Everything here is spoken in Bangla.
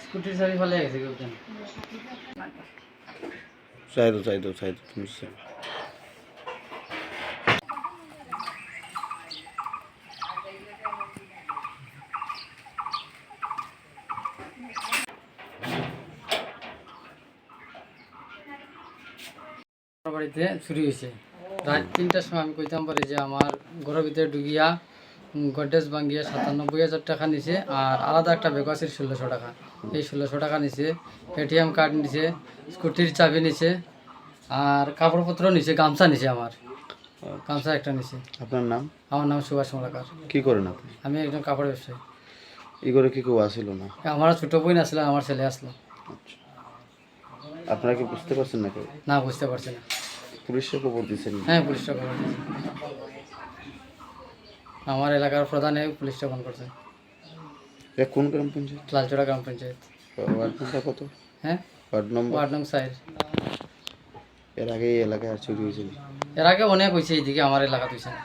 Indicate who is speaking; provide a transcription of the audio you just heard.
Speaker 1: স্কুটির চাবি ফেলে গেছে কেউ কেন?
Speaker 2: চাই তো তুমি
Speaker 1: বাড়িতে চুরি হয়েছে রাত 3টার সময়। আমি কইতাম পারি যে আমার ঘরের ভিতরে ঢুকিয়া গডরেজ ভাঙ্গিয়া 97,000 টাকা নিছে, আর আলাদা একটা ব্যাগ আছে 1600 টাকা। এই 1600 টাকা নিছে, এটিএম কার্ড নিছে, স্কুটির চাবি নিছে, আর কাপড়পত্র নিছে, গামছা নিছে, আমার গামছা একটা নিছে।
Speaker 2: আপনার নাম?
Speaker 1: আমার নাম সুভাষ মালাকার।
Speaker 2: কি করেন আপনি?
Speaker 1: আমি একজন কাপড় ব্যবসায়ী।
Speaker 2: এই করে কি কেউ আসিল না?
Speaker 1: আমার ছোট বোন আসলো, আমার ছেলে আসলো।
Speaker 2: আচ্ছা, আপনারা কি বুঝতে পারছেন না কেউ?
Speaker 1: না, বুঝতে পারছি না।
Speaker 2: পুলিশে খবর দিয়েছেন?
Speaker 1: হ্যাঁ, পুলিশটা খবর দিয়েছে। আমার এলাকার প্রধানে পুলিশটা ফোন করছে।
Speaker 2: এটা কোন গ্রাম পঞ্চায়েত?
Speaker 1: লালচড়া গ্রাম পঞ্চায়েত।
Speaker 2: ওয়ার্ড সংখ্যা কত?
Speaker 1: হ্যাঁ,
Speaker 2: ওয়ার্ড নম্বর?
Speaker 1: ওয়ার্ড নং 4।
Speaker 2: এর আগে এই এলাকায় আর চুরি হয়েছিল?
Speaker 1: এর আগে অনেক হয়েছে, এইদিকে আমার এলাকা হয়েছে না।